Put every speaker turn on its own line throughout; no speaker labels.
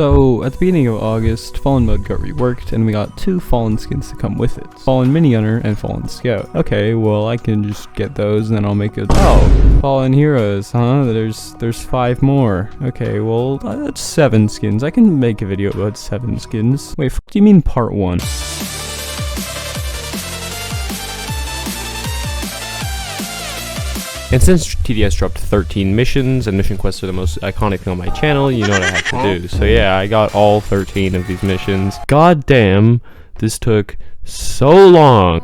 So, at the beginning of August, Fallen mode got reworked, and we got 2 Fallen skins to come with it. Fallen Minigunner and Fallen Scout. Okay, well I can just get those, and then I'll make a— oh! Fallen Heroes, huh? There's 5 more. Okay, well, that's 7 skins. I can make a video about 7 skins. Wait, do you mean part 1?
And since TDS dropped 13 missions, and mission quests are the most iconic thing on my channel, you know what I have to do. So yeah, I got all 13 of these missions. God damn, this took so long.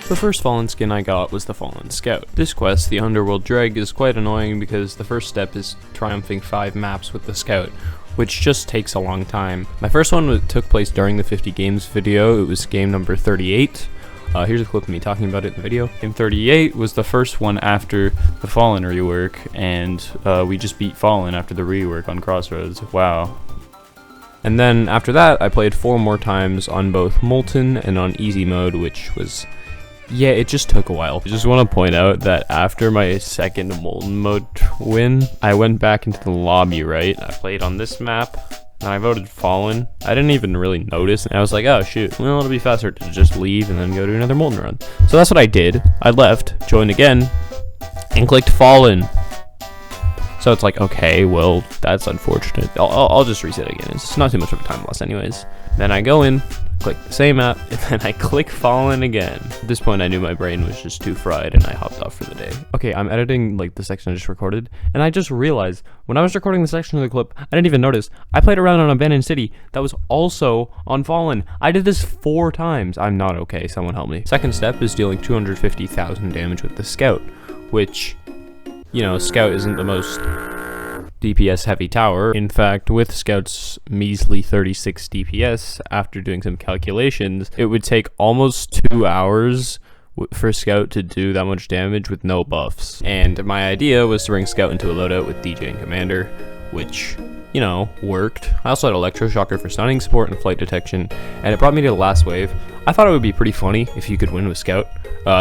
The first Fallen skin I got was the Fallen Scout. This quest, the Underworld Dreg, is quite annoying because the first step is triumphing 5 maps with the Scout, which just takes a long time. My first one took place during the 50 games video. It was game number 38. Here's a clip of me talking about it in the video. Game 38 was the first one after the Fallen rework, and we just beat Fallen after the rework on Crossroads. Wow. And then after that, I played 4 more times on both Molten and on Easy mode, which was— yeah, it just took a while. I just want to point out that after my second Molten mode win, I went back into the lobby, right? I played on this map, and I voted Fallen. I didn't even really notice, and I was like, oh shoot, well, it'll be faster to just leave and then go to another Molten run. So that's what I did. I left, joined again, and clicked Fallen. So it's like, okay, well, that's unfortunate. I'll just reset again. It's not too much of a time loss anyways. Then I go in, click the same app, and then I click Fallen again. At this point, I knew my brain was just too fried, and I hopped off for the day. Okay, I'm editing like the section I just recorded, and I just realized when I was recording the section of the clip, I didn't even notice. I played around on Abandoned City that was also on Fallen. I did this 4 times. I'm not okay. Someone help me. Second step is dealing 250,000 damage with the Scout, which, you know, Scout isn't the most DPS heavy tower. In fact, with Scout's measly 36 DPS, after doing some calculations, it would take almost 2 hours for Scout to do that much damage with no buffs. And my idea was to bring Scout into a loadout with DJ and Commander, which, you know, worked. I also had Electroshocker for stunning support and flight detection, and it brought me to the last wave. I thought it would be pretty funny if you could win with Scout.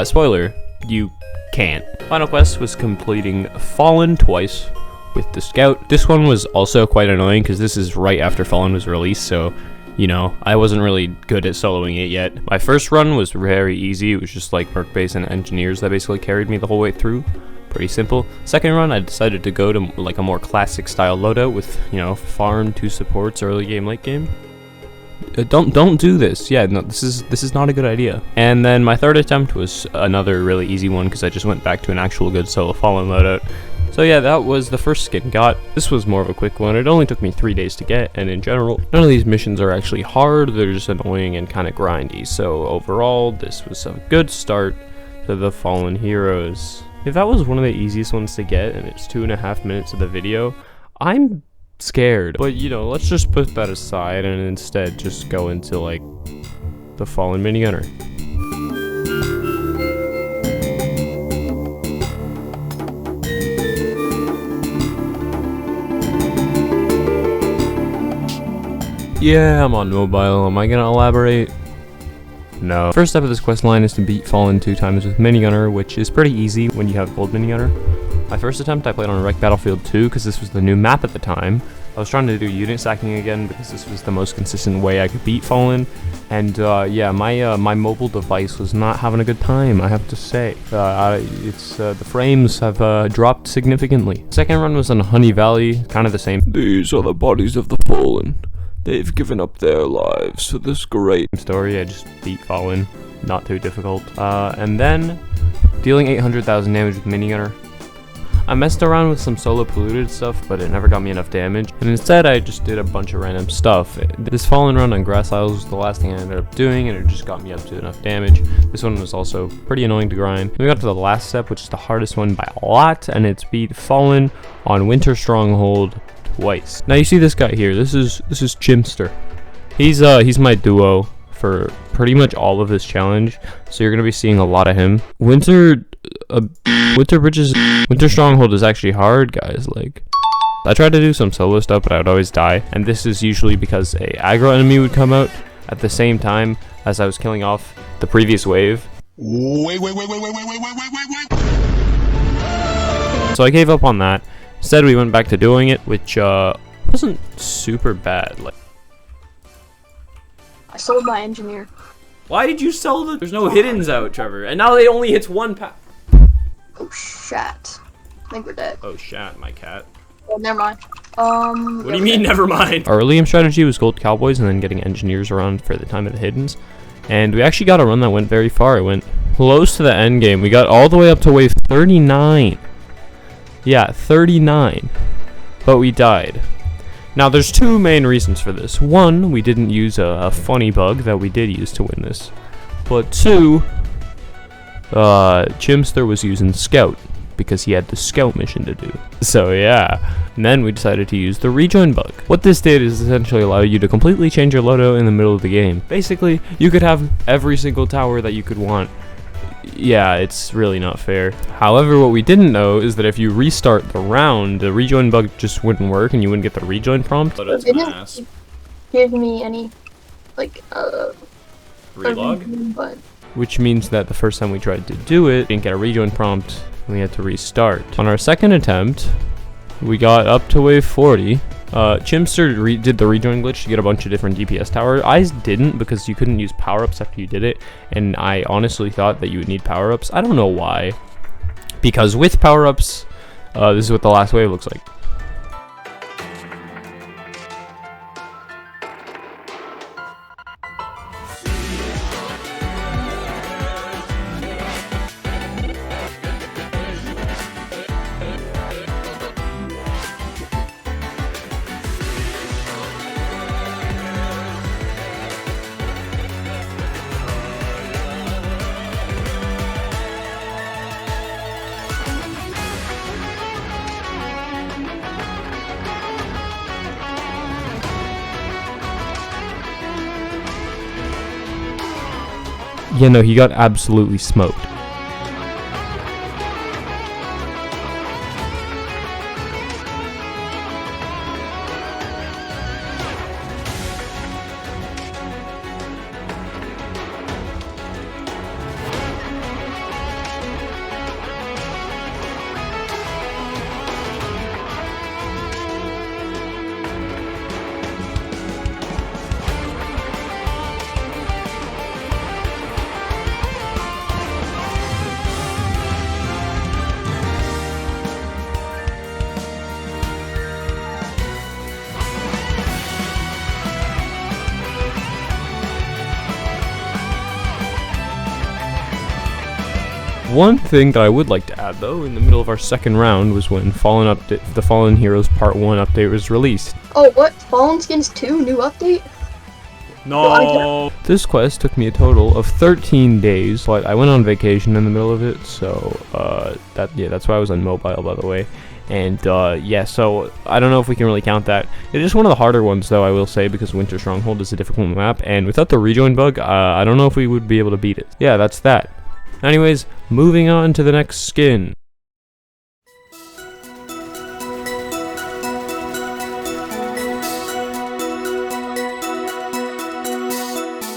Spoiler, you can't. Final quest was completing Fallen twice with the Scout. This one was also quite annoying because this is right after Fallen was released, so, you know, I wasn't really good at soloing it yet. My first run was very easy. It was just like Merc Base and Engineers that basically carried me the whole way through. Pretty simple. Second run, I decided to go to like a more classic style loadout with, you know, farm, 2 supports, early game, late game. Don't do this. Yeah, no, this is not a good idea. And then my third attempt was another really easy one because I just went back to an actual good solo Fallen loadout. So yeah, that was the first skin got. This was more of a quick one. It only took me 3 days to get, and in general, none of these missions are actually hard. They're just annoying and kind of grindy. So overall, this was a good start to the Fallen Heroes. If that was one of the easiest ones to get, and it's 2.5 minutes of the video, I'm scared. But, you know, let's just put that aside and instead just go into, like, the Fallen Minigunner. Yeah, I'm on mobile. Am I gonna elaborate? No. First step of this quest line is to beat Fallen 2 times with Minigunner, which is pretty easy when you have Gold Minigunner. My first attempt, I played on Wreck Battlefield 2 because this was the new map at the time. I was trying to do unit stacking again because this was the most consistent way I could beat Fallen. And yeah, my mobile device was not having a good time, I have to say. The frames have dropped significantly. Second run was on Honey Valley, kind of the same. These are the bodies of the fallen. They've given up their lives for this great story. I just beat Fallen, not too difficult. And then dealing 800,000 damage with Minigunner. I messed around with some solo polluted stuff, but it never got me enough damage, and instead I just did a bunch of random stuff. This fallen run on grass isles was the last thing I ended up doing, and it just got me up to enough damage. This one was also pretty annoying to grind. We got to the last step, which is the hardest one by a lot, and it's beat fallen on winter stronghold twice. Now you see this guy here. This is Chimster. He's my duo for pretty much all of this challenge, so you're gonna be seeing a lot of him. Winter stronghold is actually hard, guys. Like, I tried to do some solo stuff, but I would always die, and this is usually because a aggro enemy would come out at the same time as I was killing off the previous wave. Wait. So I gave up on that. Instead, we went back to doing it, which wasn't super bad. Like,
I sold my engineer.
why did you sell the? There's no hiddens out, Trevor, and now they only hits one pack.
Oh shat! I think we're dead.
Oh shat, my cat.
Oh, never mind.
What do you mean, never mind? Our early game strategy was gold cowboys and then getting engineers around for the time of the hiddens. And we actually got a run that went very far. It went close to the end game. We got all the way up to wave 39. Yeah, 39. But we died. Now, there's two main reasons for this. One, we didn't use a funny bug that we did use to win this. But two, Chimster was using Scout because he had the Scout mission to do. So yeah, and then we decided to use the rejoin bug. What this did is essentially allow you to completely change your loadout in the middle of the game. Basically, you could have every single tower that you could want. Yeah, it's really not fair. However, what we didn't know is that if you restart the round, the rejoin bug just wouldn't work and you wouldn't get the rejoin prompt.
But it didn't give me any, like,
relog?
But
which means that the first time we tried to do it, didn't get a rejoin prompt, and we had to restart. On our second attempt, we got up to wave 40. Chimster did the rejoin glitch to get a bunch of different DPS towers. I didn't because you couldn't use power-ups after you did it, and I honestly thought that you would need power-ups. I don't know why. Because with power-ups, this is what the last wave looks like. Yeah, no, he got absolutely smoked. One thing that I would like to add, though, in the middle of our second round was when the Fallen Heroes Part 1 update was released.
oh, what? Fallen Skins 2 new update?
No! This quest took me a total of 13 days, but I went on vacation in the middle of it, so that's why I was on mobile, by the way. And yeah, so I don't know if we can really count that. It is one of the harder ones, though, I will say, because Winter Stronghold is a difficult map, and without the rejoin bug, I don't know if we would be able to beat it. Yeah, that's that. Anyways, moving on to the next skin.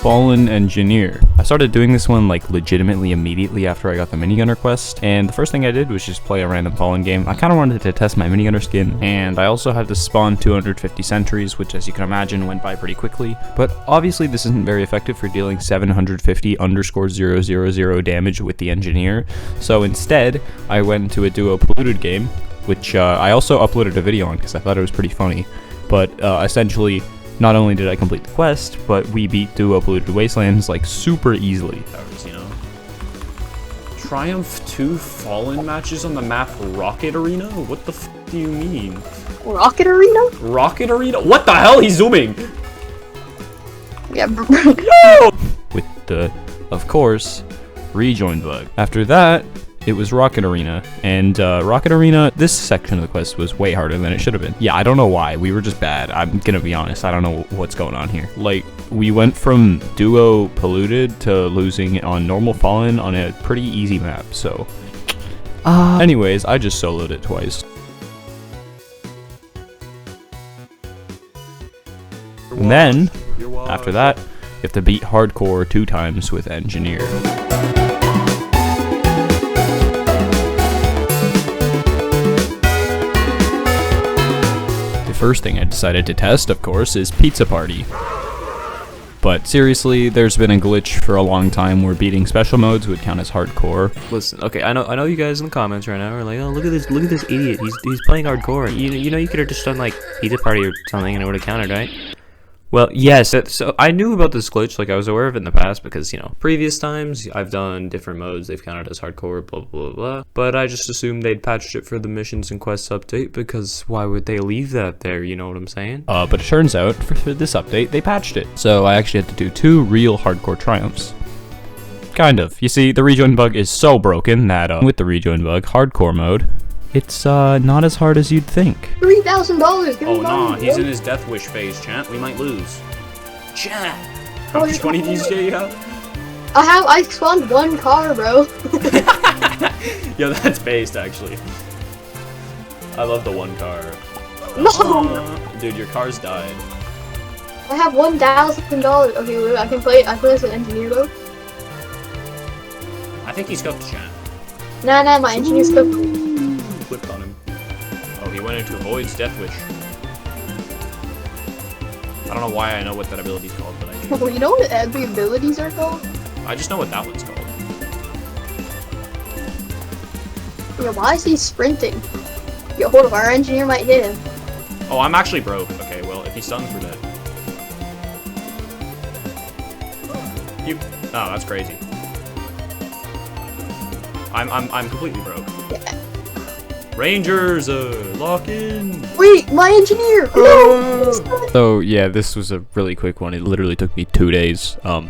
Fallen Engineer. I started doing this one like legitimately immediately after I got the minigunner quest, and the first thing I did was just play a random Fallen game. I kind of wanted to test my minigunner skin, and I also had to spawn 250 sentries, which, as you can imagine, went by pretty quickly. But obviously this isn't very effective for dealing 750_000 damage with the Engineer, so instead I went into a duo polluted game, which I also uploaded a video on because I thought it was pretty funny. But essentially, not only did I complete the quest, but we beat Duo Polluted Wastelands like super easily. You know,
Triumph 2 Fallen matches on the map Rocket Arena? What the f do you mean?
Rocket Arena?
Rocket Arena? What the hell? He's zooming!
Yeah.
No! With the, of course, rejoin bug. After that, it was Rocket Arena, and Rocket Arena, this section of the quest was way harder than it should have been. Yeah, I don't know why. We were just bad. I'm gonna be honest. I don't know what's going on here. Like, we went from duo polluted to losing on normal fallen on a pretty easy map, so. Anyways, I just soloed it twice. And then, after that, you have to beat hardcore 2 times with engineer. The first thing I decided to test, of course, is Pizza Party. But seriously, there's been a glitch for a long time where beating special modes would count as hardcore. Listen, okay, I know you guys in the comments right now are like, oh, look at this idiot, he's playing hardcore. You know you could have just done like Pizza Party or something and it would have counted, right? Well, yes, so I knew about this glitch, like I was aware of it in the past because, you know, previous times I've done different modes, they've counted as hardcore, blah, blah, blah, but I just assumed they'd patched it for the missions and quests update because why would they leave that there, you know what I'm saying? But it turns out for this update, they patched it. So I actually had to do 2 real hardcore triumphs. Kind of. You see, the rejoin bug is so broken that with the rejoin bug, hardcore mode, it's not as hard as you'd think.
$3,000.
Oh nah, he's in his death wish phase, chat. We might lose. Chat. How much money do you say you have?
I spawned 1 car, bro.
Yo, that's based actually. I love the 1 car.
No.
Dude, your car's died.
I have $1,000. Okay, wait, I can play as an engineer though.
I think he's cooked, chat.
Nah, my engineer's cooked.
Flipped on him. Oh, he went into Void's Death Wish. I don't know why I know what that ability's called, but I do.
Well, you know what the abilities are called?
I just know what that one's called.
Yeah, why is he sprinting? Yo, hold up, our engineer might hit him.
Oh, I'm actually broke. Okay, well, if he stuns, we're dead. Oh, that's crazy. I'm completely broke.
Yeah.
Rangers, lock in.
Wait, my engineer! No!
So yeah, this was a really quick one. It literally took me 2 days. To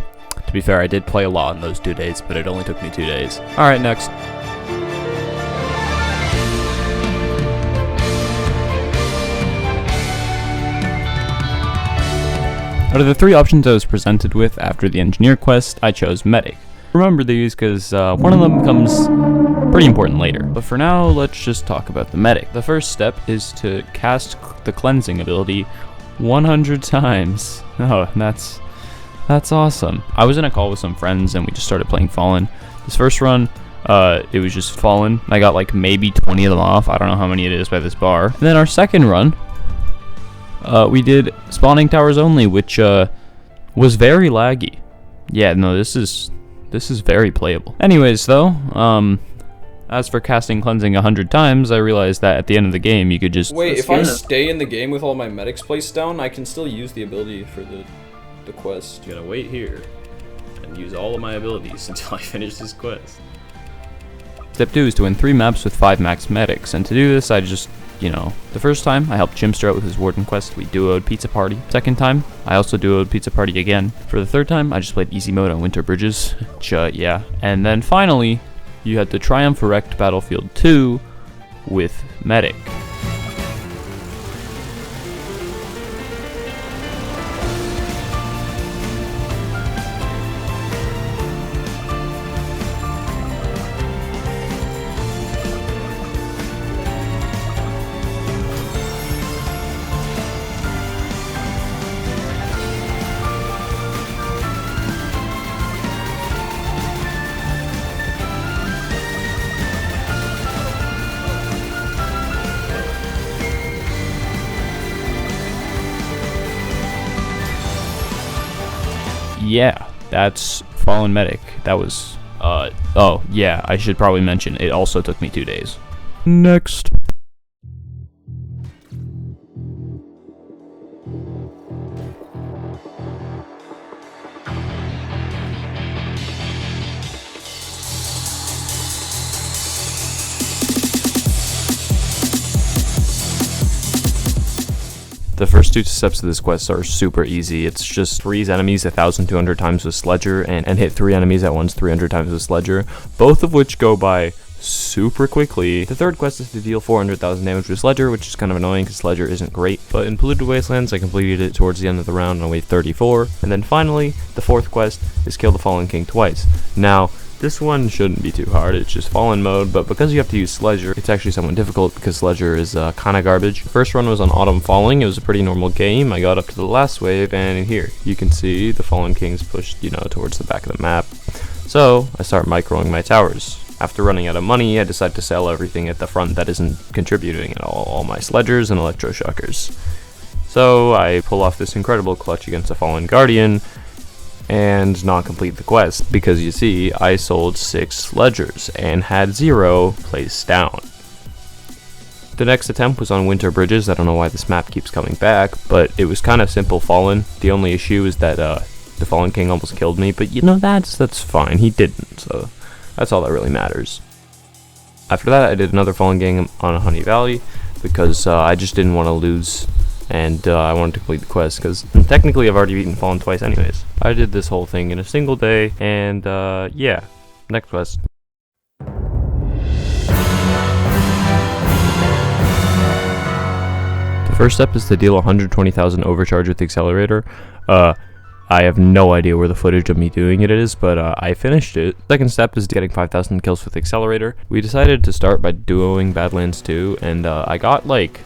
be fair, I did play a lot in those 2 days, but it only took me 2 days. All right, next. Out of the 3 options I was presented with after the engineer quest, I chose medic. Remember these because one of them comes pretty important later. But for now, let's just talk about the medic. The first step is to cast the cleansing ability 100 times. Oh, that's awesome. I was in a call with some friends and we just started playing Fallen. This first run, it was just Fallen. I got like maybe 20 of them off. I don't know how many it is by this bar. And then our second run, we did spawning towers only, which was very laggy. Yeah, no, this is very playable. Anyways, though, as for casting cleansing 100 times, I realized that at the end of the game, you could just...
Wait, if I stay in the game with all my medics placed down, I can still use the ability for the quest.
I'm gonna wait here and use all of my abilities until I finish this quest. Step 2 is to win 3 maps with 5 max medics, and to do this, I just... You know, the first time I helped Chimster out with his warden quest, we duoed Pizza Party. Second time, I also duoed Pizza Party again. For the third time, I just played easy mode on Winter Bridges. Yeah. And then finally, you had to Triumph Erect Battlefield 2 with Medic. Yeah, that's Fallen Medic. That was, oh, yeah, I should probably mention, it also took me 2 days. Next. The first 2 steps of this quest are super easy. It's just freeze enemies 1,200 times with Sledger and hit 3 enemies at once 300 times with Sledger, both of which go by super quickly. The third quest is to deal 400,000 damage with Sledger, which is kind of annoying because Sledger isn't great, but in Polluted Wastelands I completed it towards the end of the round on wave 34. And then finally, the fourth quest is kill the Fallen King twice. Now, this one shouldn't be too hard, it's just Fallen mode, but because you have to use Sledger, it's actually somewhat difficult because Sledger is kinda garbage. The first run was on Autumn Falling. It was a pretty normal game. I got up to the last wave, and here, you can see the Fallen King's pushed, towards the back of the map. So, I start microing my towers. After running out of money, I decide to sell everything at the front that isn't contributing at all my Sledgers and electroshockers. So, I pull off this incredible clutch against a Fallen Guardian, and not complete the quest, because you see, I sold 6 Sledgers, and had 0 placed down. The next attempt was on Winter Bridges. I don't know why this map keeps coming back, but it was kind of simple Fallen. The only issue is that the Fallen King almost killed me, but that's fine, he didn't, so that's all that really matters. After that, I did another Fallen game on Honey Valley, because I just didn't want to lose, and I wanted to complete the quest, because technically I've already beaten Fallen twice anyways. I did this whole thing in a single day, and yeah, next quest. The first step is to deal 120,000 overcharge with the accelerator. I have no idea where the footage of me doing it is, but I finished it. Second step is getting 5,000 kills with the accelerator. We decided to start by duoing Badlands 2, and I got like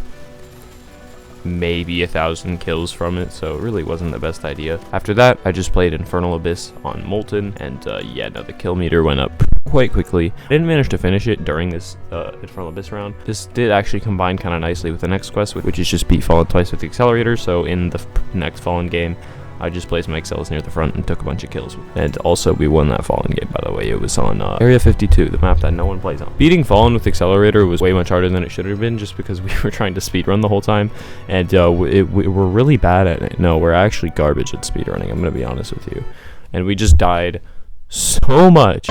maybe 1,000 kills from it, so it really wasn't the best idea. After that, I just played Infernal Abyss on Molten, and yeah, no, the kill meter went up quite quickly. I didn't manage to finish it during this Infernal Abyss round. This did actually combine kind of nicely with the next quest, which is just beat Fallen twice with the accelerator, so in the next Fallen game, I just placed my Excels near the front and took a bunch of kills. And also, we won that Fallen game, by the way. It was on Area 52, the map that no one plays on. Beating Fallen with Accelerator was way much harder than it should have been, just because we were trying to speedrun the whole time. And we're really bad at it. No, we're actually garbage at speedrunning, I'm going to be honest with you. And we just died so much.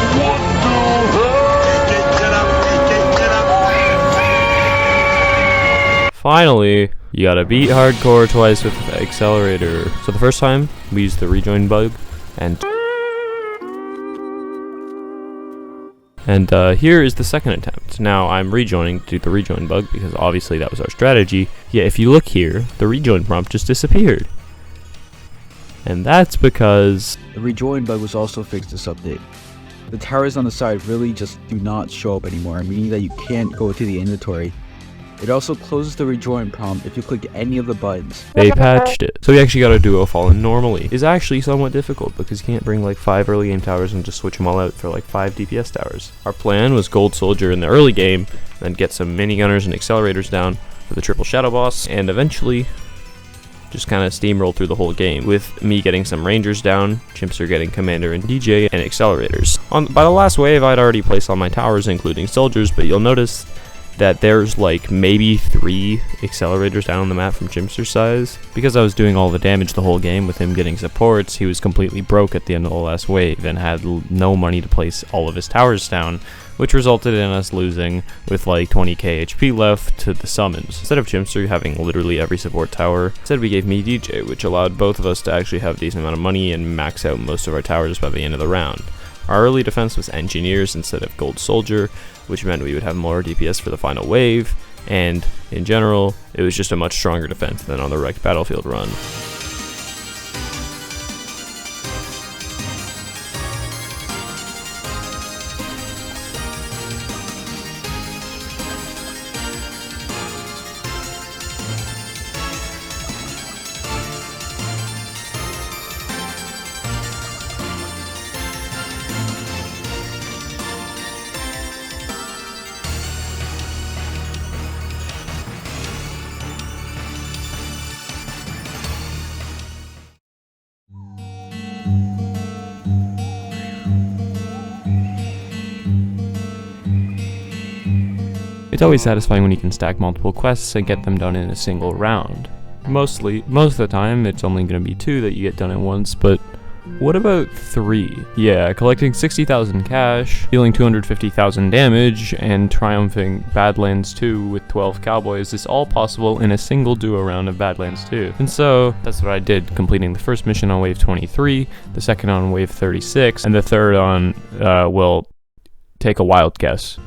Finally, you gotta beat hardcore twice with the accelerator. So the first time, we used the rejoin bug, and here is the second attempt. Now, I'm rejoining to do the rejoin bug, because obviously that was our strategy. Yeah, if you look here, the rejoin prompt just disappeared. And that's because
the rejoin bug was also fixed this update. The towers on the side really just do not show up anymore, meaning that you can't go to the inventory. It also closes the rejoin prompt if you click any of the buttons.
They patched it. So we actually got to duo Fallen normally. It's actually somewhat difficult because you can't bring like 5 early game towers and just switch them all out for like 5 DPS towers. Our plan was Gold Soldier in the early game, then get some minigunners and accelerators down for the triple shadow boss, and eventually just kind of steamroll through the whole game, with me getting some rangers down, Chimpster getting commander and DJ, and accelerators. By the last wave, I'd already placed all my towers, including soldiers, but you'll notice that there's like maybe 3 accelerators down on the map from Chimpster's size. Because I was doing all the damage the whole game with him getting supports, he was completely broke at the end of the last wave and had no money to place all of his towers down, which resulted in us losing with like 20k HP left to the summons. Instead of Chimpster having literally every support tower, instead we gave me DJ, which allowed both of us to actually have a decent amount of money and max out most of our towers by the end of the round. Our early defense was Engineers instead of Gold Soldier, which meant we would have more DPS for the final wave, and in general, it was just a much stronger defense than on the wrecked battlefield run. It's always satisfying when you can stack multiple quests and get them done in a single round. Most of the time, it's only going to be 2 that you get done at once, but what about 3? Yeah, collecting 60,000 cash, dealing 250,000 damage, and triumphing Badlands 2 with 12 cowboys is all possible in a single duo round of Badlands 2. And so, that's what I did, completing the first mission on wave 23, the second on wave 36, and the third on, well, take a wild guess.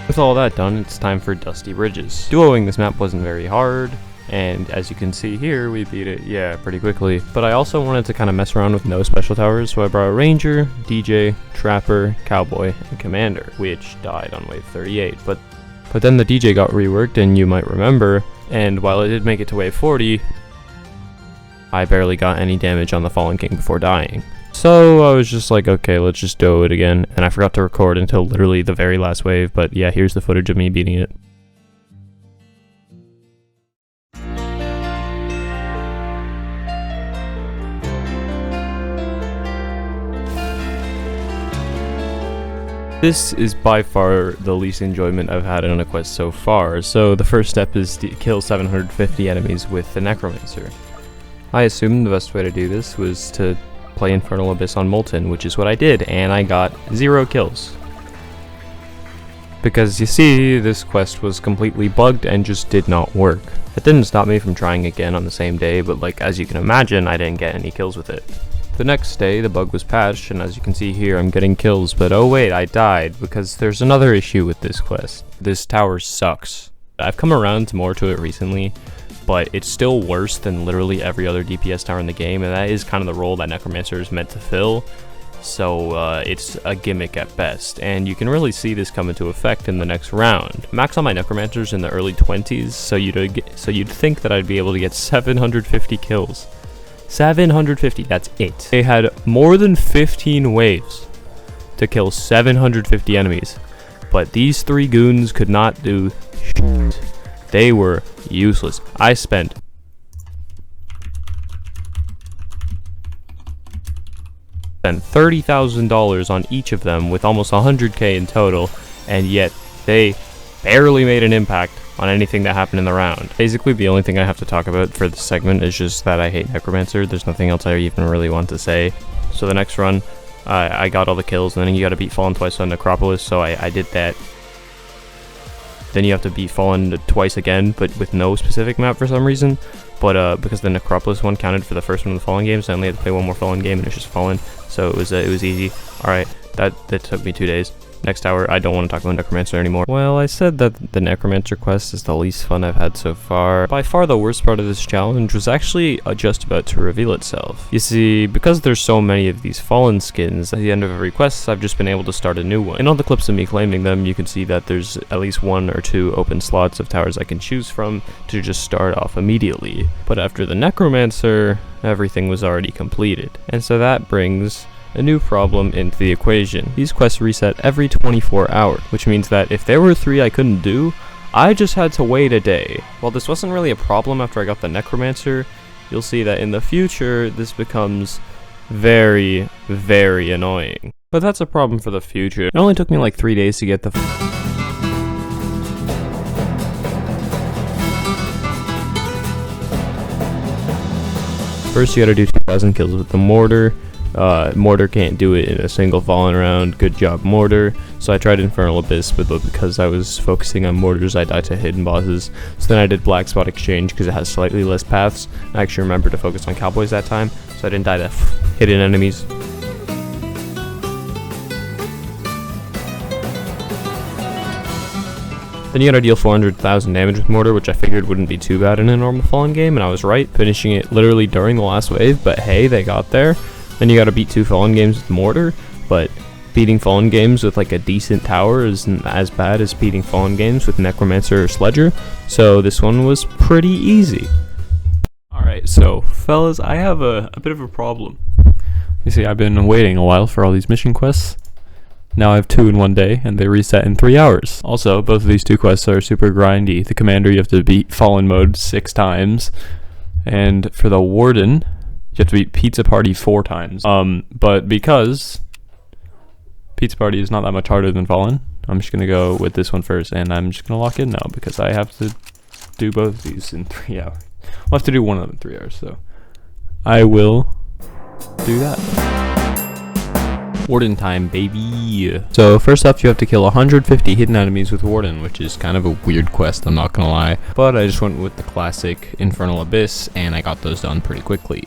With all that done, it's time for Dusty Bridges. Duoing this map wasn't very hard, and as you can see here, we beat it, yeah, pretty quickly. But I also wanted to kind of mess around with no special towers, so I brought a Ranger, DJ, Trapper, Cowboy, and Commander, which died on wave 38. But then the DJ got reworked, and you might remember, and while it did make it to wave 40, I barely got any damage on the Fallen King before dying. So I was just like, okay, let's just do it again, and I forgot to record until literally the very last wave, but yeah, here's the footage of me beating it. This is by far the least enjoyment I've had on a quest so far, so the first step is to kill 750 enemies with the Necromancer. I assumed the best way to do this was to play Infernal Abyss on Molten, which is what I did, and I got 0 kills. Because you see, this quest was completely bugged and just did not work. It didn't stop me from trying again on the same day, but like as you can imagine, I didn't get any kills with it. The next day, the bug was patched, and as you can see here, I'm getting kills, but oh wait, I died, because there's another issue with this quest. This tower sucks. I've come around more to it recently, but it's still worse than literally every other DPS tower in the game, and that is kind of the role that Necromancer is meant to fill, so it's a gimmick at best, and you can really see this come into effect in the next round. Max on my Necromancers in the early 20s, so you'd think that I'd be able to get 750 kills. 750, that's it. They had more than 15 waves to kill 750 enemies, but these 3 goons could not do shit. They were useless. I spent $30,000 on each of them with almost 100k in total, and yet they barely made an impact on anything that happened in the round. Basically, the only thing I have to talk about for this segment is just that I hate Necromancer. There's nothing else I even really want to say. So the next run, I got all the kills, and then you gotta beat Fallen twice on Necropolis, so I did that. Then you have to beat Fallen twice again, but with no specific map for some reason. But because the Necropolis one counted for the first one of the Fallen games, I only had to play one more Fallen game, and it's just Fallen, so it was easy. All right, that took me 2 days. Next hour, I don't want to talk about Necromancer anymore. Well, I said that the Necromancer quest is the least fun I've had so far. By far the worst part of this challenge was actually just about to reveal itself. You see, because there's so many of these Fallen skins, at the end of every quest, I've just been able to start a new one. In all the clips of me claiming them, you can see that there's at least 1 or 2 open slots of towers I can choose from to just start off immediately. But after the Necromancer, everything was already completed. And so that brings a new problem into the equation. These quests reset every 24 hours, which means that if there were 3 I couldn't do, I just had to wait a day. While this wasn't really a problem after I got the Necromancer, you'll see that in the future this becomes very, very annoying. But that's a problem for the future. It only took me like 3 days to get the First you gotta do 2,000 kills with the mortar. Mortar can't do it in a single Fallen round. Good job, Mortar. So I tried Infernal Abyss, but because I was focusing on mortars, I died to hidden bosses. So then I did Black Spot Exchange because it has slightly less paths. I actually remembered to focus on cowboys that time, so I didn't die to hidden enemies. Then you gotta deal 400,000 damage with Mortar, which I figured wouldn't be too bad in a normal Fallen game, and I was right, finishing it literally during the last wave, but hey, they got there. Then you gotta beat 2 Fallen games with Mortar, but beating Fallen games with like a decent tower isn't as bad as beating Fallen games with Necromancer or Sledger, so this one was pretty easy. Alright, so fellas, I have a bit of a problem. You see, I've been waiting a while for all these mission quests. Now I have 2 in one day, and they reset in 3 hours. Also, both of these 2 quests are super grindy. The Commander, you have to beat Fallen mode 6 times. And for the Warden, you have to beat Pizza Party 4 times. But because Pizza Party is not that much harder than Fallen, I'm just gonna go with this one first, and I'm just gonna lock in now, because I have to do both of these in 3 hours. I'll have to do one of them in 3 hours, so I will do that. Warden time, baby. So first off, you have to kill 150 hidden enemies with Warden, which is kind of a weird quest, I'm not gonna lie. But I just went with the classic Infernal Abyss, and I got those done pretty quickly.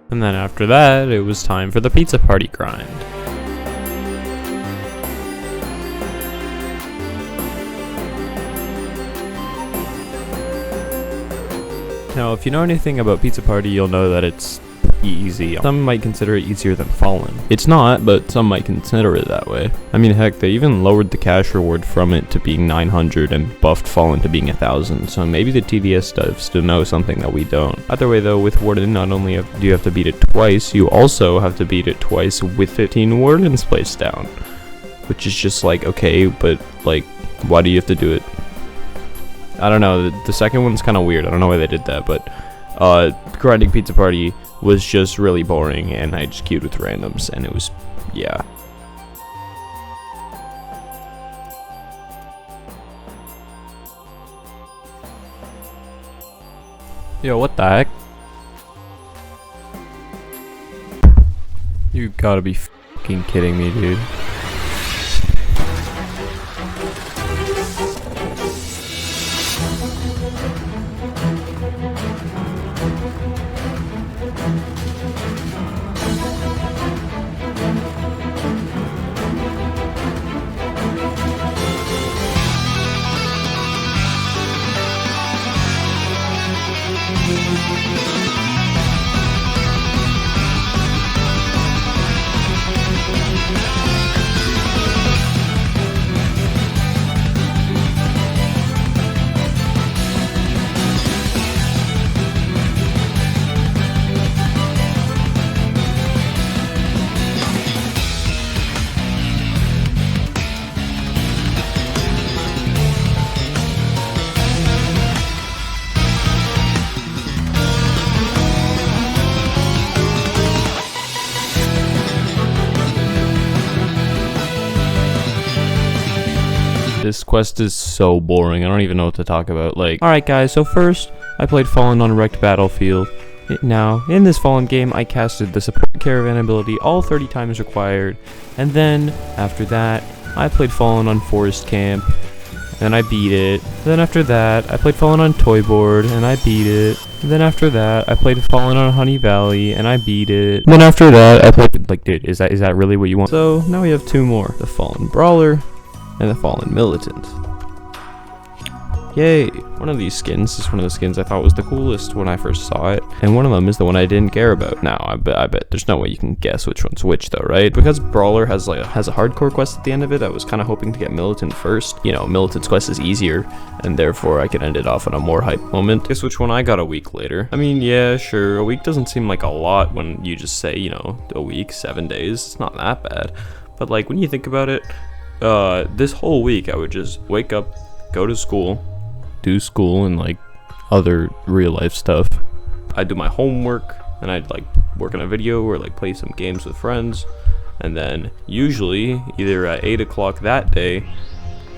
And then after that, it was time for the Pizza Party grind. Now, if you know anything about Pizza Party, you'll know that it's easy. Some might consider it easier than Fallen. It's not, but some might consider it that way. I mean, heck, they even lowered the cash reward from it to being 900 and buffed Fallen to being 1000, so maybe the TDS devs to know something that we don't. Either way though, with Warden, not only do you have to beat it twice, you also have to beat it twice with 15 Wardens placed down. Which is just like, okay, but like, why do you have to do it? I don't know, the second one's kind of weird, I don't know why they did that, but grinding Pizza Party was just really boring, and I just queued with randoms, and it was, yeah. Yo, what the heck? You gotta be fucking kidding me, dude. This quest is so boring, I don't even know what to talk about. Like, alright guys, so first, I played Fallen on a wrecked battlefield. Now, in this Fallen game, I casted the support caravan ability all 30 times required. And then, after that, I played Fallen on Forest Camp, and I beat it. Then after that, I played Fallen on Toyboard, and I beat it. Then after that, I played Fallen on Honey Valley, and I beat it. Then after that, I played, like, dude, is that really what you want? So, now we have 2 more. The Fallen Brawler, and the Fallen Militant. Yay! One of these skins is one of the skins I thought was the coolest when I first saw it, and one of them is the one I didn't care about. Now, I bet there's no way you can guess which one's which though, right? Because Brawler has a hardcore quest at the end of it, I was kind of hoping to get Militant first. You know, Militant's quest is easier, and therefore I could end it off on a more hype moment. Guess which one I got a week later. I mean, yeah, sure, a week doesn't seem like a lot when you just say, you know, a week, 7 days, it's not that bad. But like, when you think about it, this whole week I would just wake up, go to school, do school and like other real life stuff. I'd do my homework, and I'd like work on a video or like play some games with friends, and then usually either at 8 o'clock that day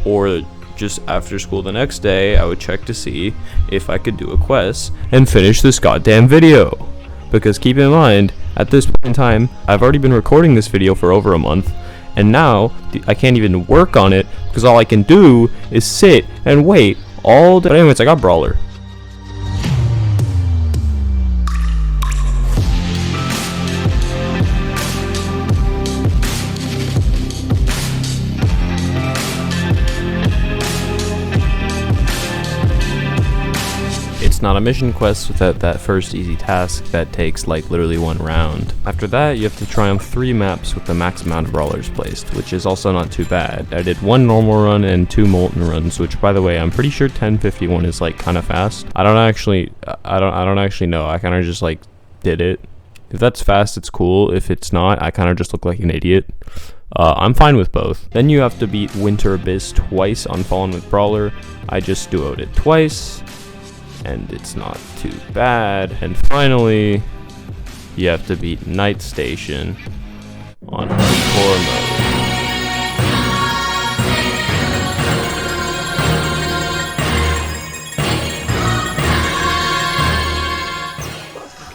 or just after school the next day, I would check to see if I could do a quest and finish this goddamn video. Because keep in mind, at this point in time, I've already been recording this video for over a month, and now I can't even work on it because all I can do is sit and wait all day. But anyways, I got Brawler. It's it's not a mission quest without that first easy task that takes like literally 1 round. After that, you have to triumph 3 maps with the max amount of brawlers placed, which is also not too bad. I did 1 normal run and 2 molten runs, which by the way, I'm pretty sure 1051 is like kind of fast. I don't actually know. I kind of just like did it. If that's fast, it's cool. If it's not, I kind of just look like an idiot. I'm fine with both. Then you have to beat Winter Abyss twice on Fallen with Brawler. I just duoed it twice, and it's not too bad. And finally, you have to beat Night Station on Hardcore mode.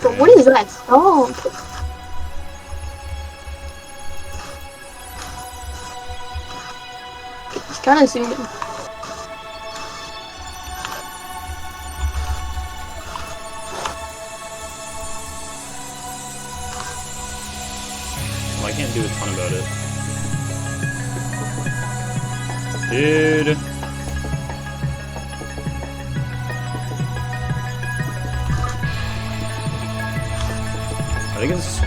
But what is that song? It's kind of zooming.
Well, I can't do a ton about it. Dude. I think it's...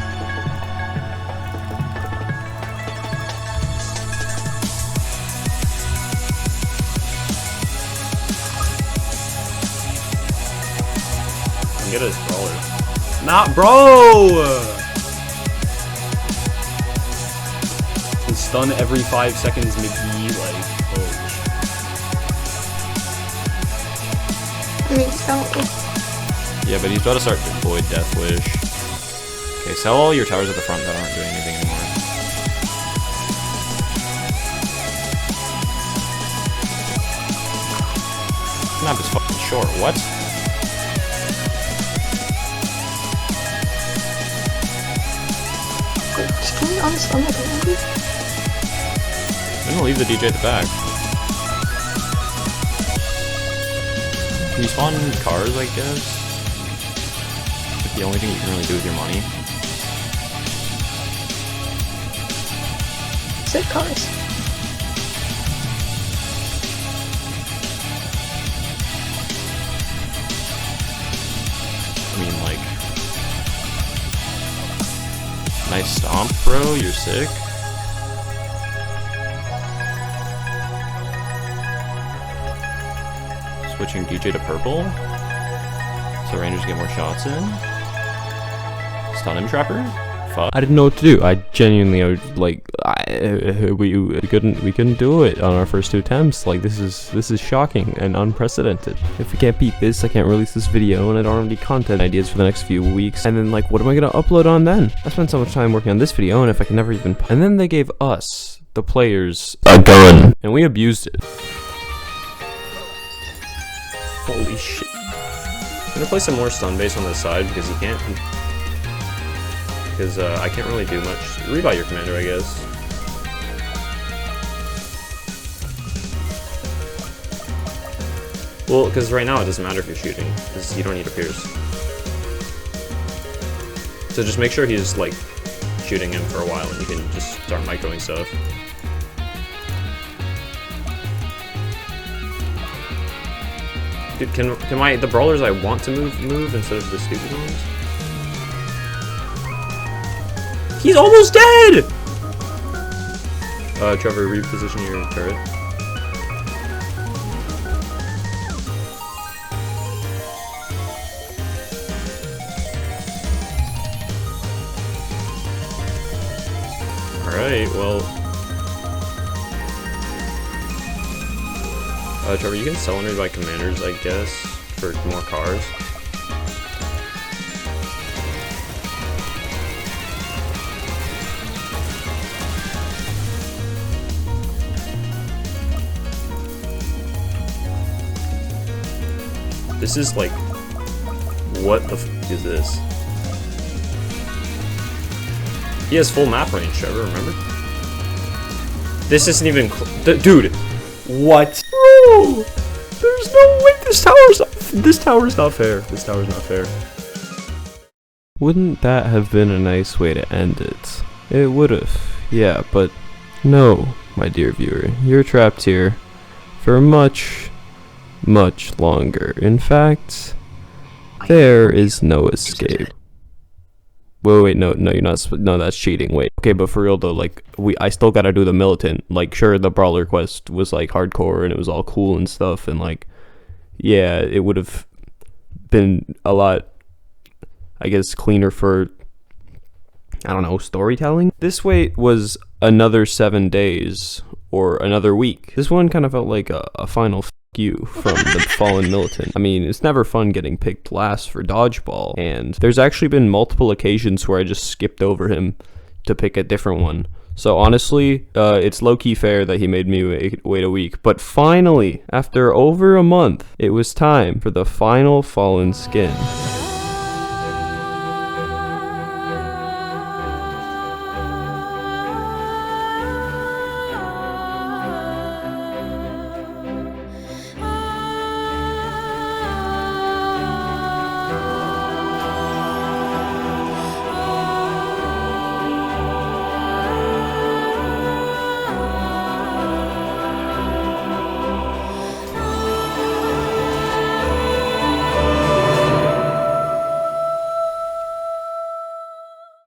I'm good as brawler. Not bro! Can stun every 5 seconds McGee, like, oh.
I mean, it's kind of...
Yeah, but he's about to start Void Death Wish. Okay, sell all your towers at the front that aren't doing anything anymore. This map is fucking short. What?
Just can we honest on like maybe?
I'm gonna leave the DJ at the back. Can you spawn cars, I guess? It's the only thing you can really do with your money.
Sick cars.
I mean, like... Nice stomp, bro. You're sick. Switching DJ to purple. So Rangers get more shots in. Stun him, Trapper. Fuck. I didn't know what to do. I genuinely, we couldn't do it on our first 2 attempts. Like, this is shocking and unprecedented. If we can't beat this, I can't release this video, and I don't have any content ideas for the next few weeks. And then, like, what am I gonna upload on then? I spent so much time working on this video, and if I can never even... And then they gave us, the players, a gun, and we abused it. Holy shit. I'm gonna play some more stun base on this side because you can't. Because I can't really do much. Rebuy your commander, I guess. Well, because right now it doesn't matter if you're shooting, because you don't need a pierce. So just make sure he's like shooting him for a while, and you can just start microing stuff. Dude, can the brawlers I want to move instead of the stupid ones? He's almost dead! Trevor, reposition your turret. Alright, well... Trevor, you can sell and rebuy commanders, I guess, for more cars. This is like, what the f is this? He has full map range, Trevor, remember? This isn't even dude! What? Bro! There's no way this tower's not fair. This tower's not fair.
Wouldn't that have been a nice way to end it? It would've, yeah, but no, my dear viewer. You're trapped here for much longer. In fact,
There is no escape. Wait, no, you're not. No, that's cheating. Wait, okay, but for real though, like I still gotta do the militant. Like, sure, the brawler quest was like hardcore and it was all cool and stuff, and like, yeah, it would have been a lot, I guess, cleaner for, I don't know, storytelling. This wait was another 7 days or another week. This one kind of felt like a final you from the fallen militant. I mean, it's never fun getting picked last for dodgeball, and there's actually been multiple occasions where I just skipped over him to pick a different one. So honestly, it's low-key fair that he made me wait a week. But finally, after over a month, it was time for the final fallen skin.